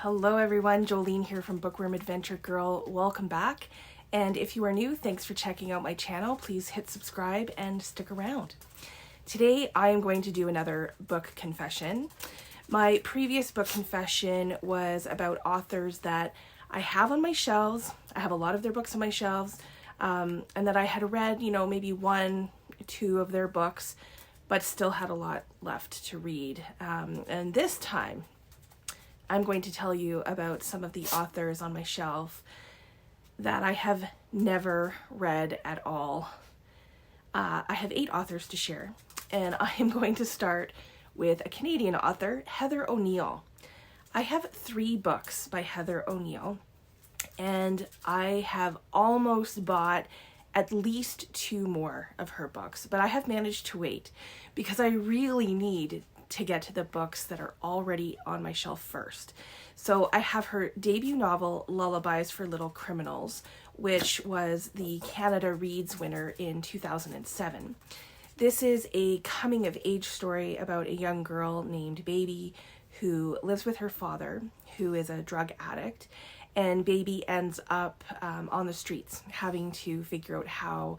Hello everyone, Jolene here from Bookworm Adventure Girl. Welcome back. And if you are new, thanks for checking out my channel. Please hit subscribe and stick around. Today I am going to do another book confession. My previous book confession was about authors that I have on my shelves. I have a lot of their books on my shelves, and that I had read, maybe 1 or 2 of their books, but still had a lot left to read. And this time, I'm going to tell you about some of the authors on my shelf that I have never read at all. I have 8 authors to share, and I am going to start with a Canadian author, Heather ONeill. I have 3 books by Heather ONeill, and I have almost bought at least 2 more of her books, but I have managed to wait because I really need to get to the books that are already on my shelf first. So I have her debut novel, Lullabies for Little Criminals, which was the Canada Reads winner in 2007. This is a coming-of-age story about a young girl named Baby who lives with her father, who is a drug addict, and Baby ends up on the streets, having to figure out how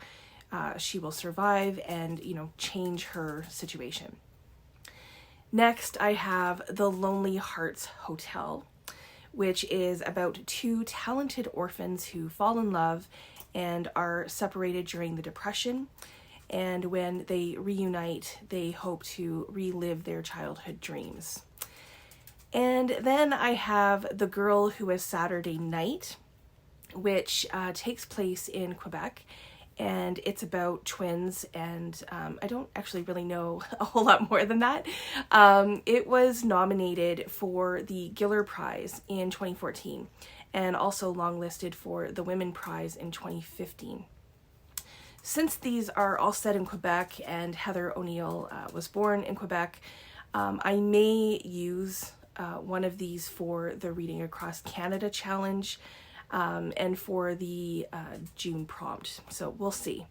she will survive and, change her situation. Next, I have The Lonely Hearts Hotel, which is about 2 talented orphans who fall in love and are separated during the Depression. And when they reunite, they hope to relive their childhood dreams. And then I have The Girl Who Was Saturday Night, which takes place in Quebec. And it's about twins, and I don't actually really know a whole lot more than that. It was nominated for the Giller Prize in 2014, and also longlisted for the Women Prize in 2015. Since these are all set in Quebec, and Heather ONeill was born in Quebec, I may use one of these for the Reading Across Canada Challenge, and for the June prompt. So we'll see.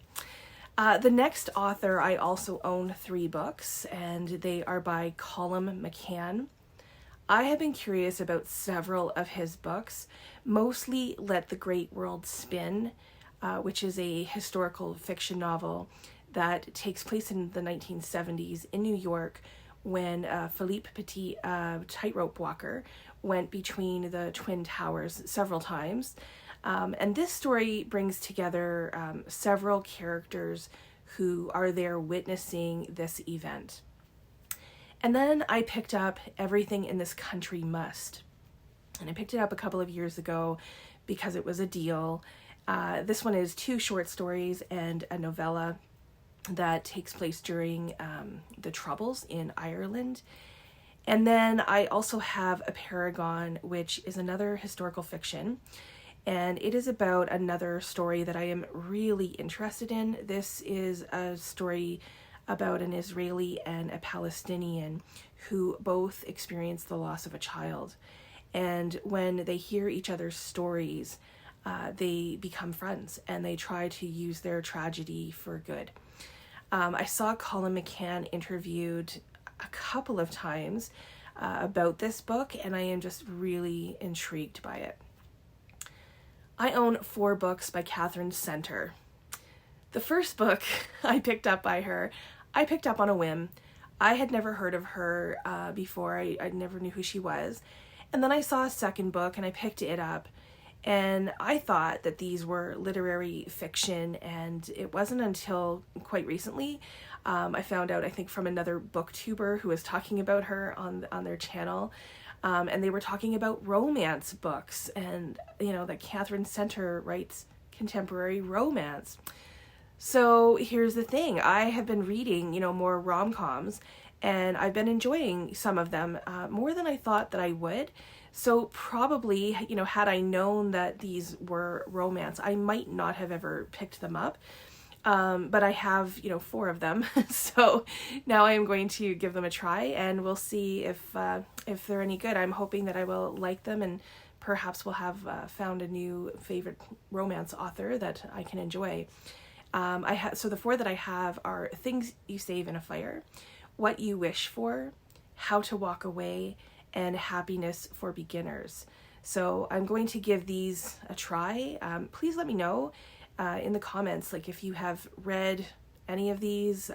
The next author, I also own 3 books, and they are by Colin McCann. I have been curious about several of his books, mostly Let the Great World Spin, which is a historical fiction novel that takes place in the 1970s in New York when Philippe Petit, a tightrope walker, went between the Twin Towers several times. And this story brings together several characters who are there witnessing this event. And then I picked up Everything in This Country Must. And I picked it up a couple of years ago because it was a deal. This one is 2 short stories and a novella that takes place during the Troubles in Ireland. And then I also have Apeirogon, which is another historical fiction, and it is about another story that I am really interested in. This is a story about an Israeli and a Palestinian who both experience the loss of a child. And when they hear each other's stories, they become friends, and they try to use their tragedy for good. I saw Colin McCann interviewed a couple of times about this book, and I am just really intrigued by it. I own 4 books by Katherine Center. The first book I picked up by her, I picked up on a whim. I had never heard of her before. I never knew who she was. And then I saw a second book and I picked it up, and I thought that these were literary fiction, and it wasn't until quite recently I found out, I think, from another booktuber who was talking about her on their channel, and they were talking about romance books, and that Katherine Center writes contemporary romance. So here's the thing, I have been reading more rom-coms, and I've been enjoying some of them more than I thought that I would. So probably, had I known that these were romance, I might not have ever picked them up. But I have, 4 of them. So now I am going to give them a try, and we'll see if they're any good. I'm hoping that I will like them, and perhaps we'll have found a new favorite romance author that I can enjoy. So the 4 that I have are Things You Save in a Fire, What You Wish For, How to Walk Away, and Happiness for Beginners. So I'm going to give these a try. Please let me know in the comments, like if you have read any of these,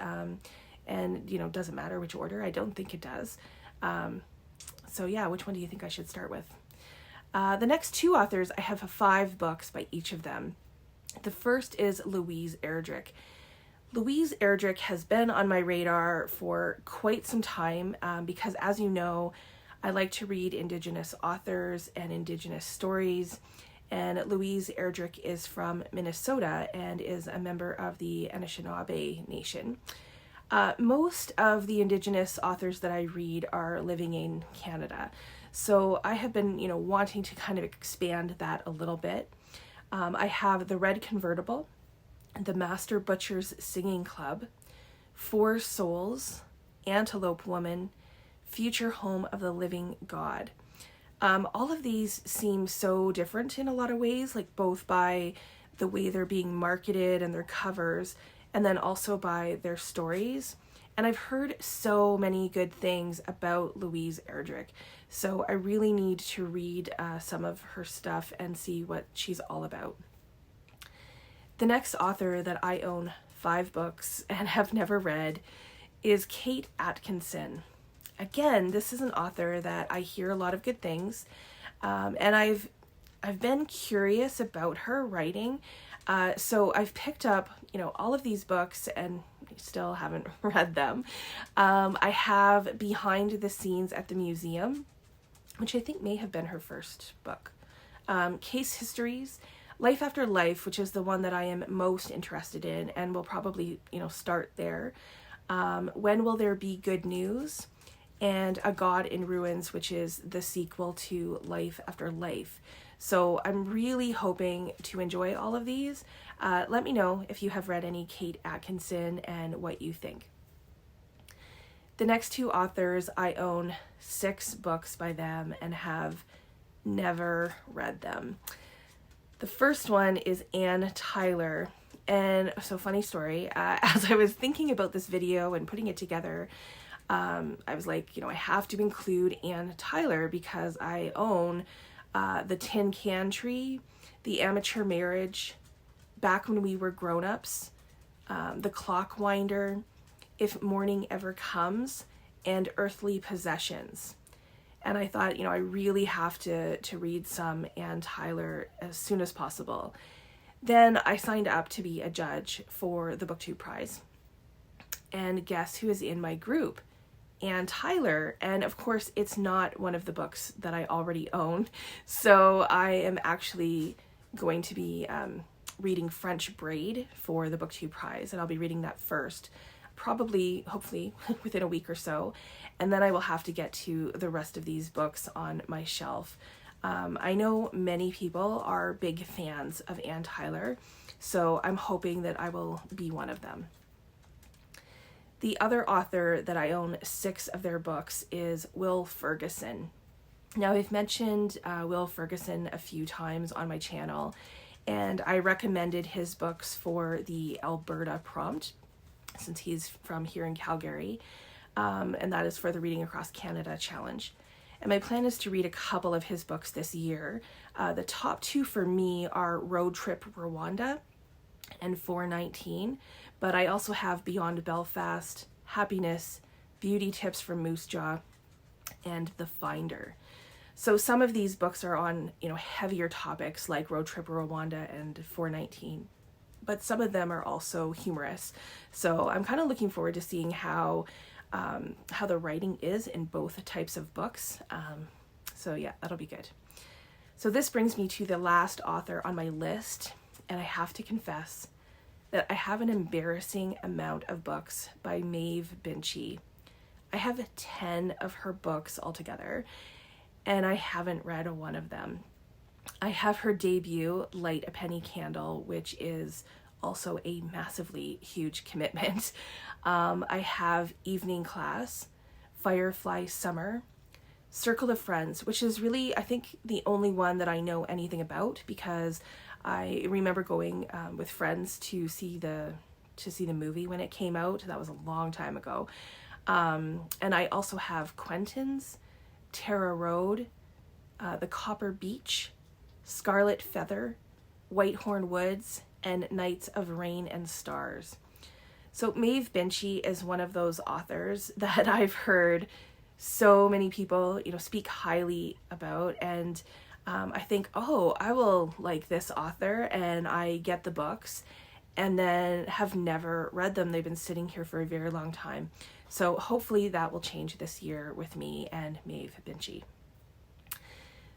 and doesn't matter which order. I don't think it does. So yeah, which one do you think I should start with? The next two authors, I have 5 books by each of them. The first is Louise Erdrich. Louise Erdrich has been on my radar for quite some time because, as you know, I like to read Indigenous authors and Indigenous stories, and Louise Erdrich is from Minnesota and is a member of the Anishinaabe Nation. Most of the Indigenous authors that I read are living in Canada, so I have been, wanting to kind of expand that a little bit. I have The Red Convertible, The Master Butcher's Singing Club, 4 Souls, Antelope Woman, Future Home of the Living God. All of these seem so different in a lot of ways, like both by the way they're being marketed and their covers, and then also by their stories. And I've heard so many good things about Louise Erdrich, so I really need to read some of her stuff and see what she's all about. The next author that I own 5 books and have never read is Kate Atkinson. Again, this is an author that I hear a lot of good things, and I've been curious about her writing, so I've picked up, all of these books and still haven't read them. I have Behind the Scenes at the Museum, which I think may have been her first book. Case Histories, Life After Life, which is the one that I am most interested in and will probably, start there. When Will There Be Good News? And A God in Ruins, which is the sequel to Life After Life. So I'm really hoping to enjoy all of these. Let me know if you have read any Kate Atkinson and what you think. The next 2 authors, I own 6 books by them and have never read them. The first one is Anne Tyler. And so, funny story, as I was thinking about this video and putting it together, I was like, I have to include Anne Tyler because I own The Tin Can Tree, The Amateur Marriage, Back When We Were Grown-Ups, The Clockwinder, If Morning Ever Comes, and Earthly Possessions. And I thought, I really have to read some Anne Tyler as soon as possible. Then I signed up to be a judge for the BookTube Prize. And guess who is in my group? Anne Tyler. And of course, it's not one of the books that I already own. So I am actually going to be reading French Braid for the BookTube Prize. And I'll be reading that first, probably, hopefully, within a week or so. And then I will have to get to the rest of these books on my shelf. I know many people are big fans of Anne Tyler, so I'm hoping that I will be one of them. The other author that I own 6 of their books is Will Ferguson. Now, I've mentioned Will Ferguson a few times on my channel, and I recommended his books for the Alberta prompt, since he's from here in Calgary, and that is for the Reading Across Canada Challenge. And my plan is to read a couple of his books this year. The top 2 for me are Road Trip Rwanda and 419, but I also have Beyond Belfast, Happiness, Beauty Tips from Moose Jaw, and The Finder. So some of these books are on, heavier topics like Road Trip Rwanda and 419, but some of them are also humorous. So I'm kind of looking forward to seeing how the writing is in both types of books. So yeah, that'll be good. So this brings me to the last author on my list, and I have to confess that I have an embarrassing amount of books by Maeve Blakey. I have 10 of her books altogether, and I haven't read one of them. I have her debut, Light a Penny Candle, which is also a massively huge commitment. I have Evening Class, Firefly Summer, Circle of Friends, which is really, I think, the only one that I know anything about, because I remember going with friends to see the movie when it came out. That was a long time ago. And I also have Quentin's Tara Road, The Copper Beach, Scarlet Feather, Whitehorn Woods, and Nights of Rain and Stars. So Maeve Blakey is one of those authors that I've heard so many people, speak highly about, and I think, oh, I will like this author, and I get the books, and then have never read them. They've been sitting here for a very long time. So hopefully that will change this year with me and Maeve Blakey.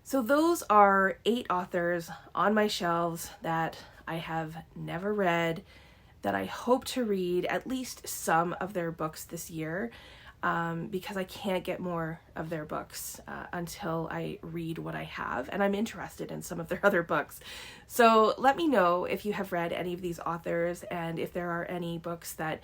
So those are 8 authors on my shelves that I have never read, that I hope to read at least some of their books this year, because I can't get more of their books until I read what I have, and I'm interested in some of their other books. So let me know if you have read any of these authors, and if there are any books that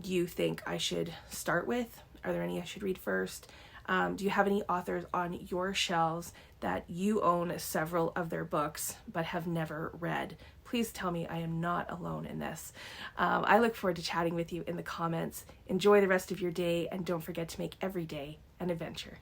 you think I should start with. Are there any I should read first? Do you have any authors on your shelves that you own several of their books but have never read? Please tell me I am not alone in this. I look forward to chatting with you in the comments. Enjoy the rest of your day, and don't forget to make every day an adventure.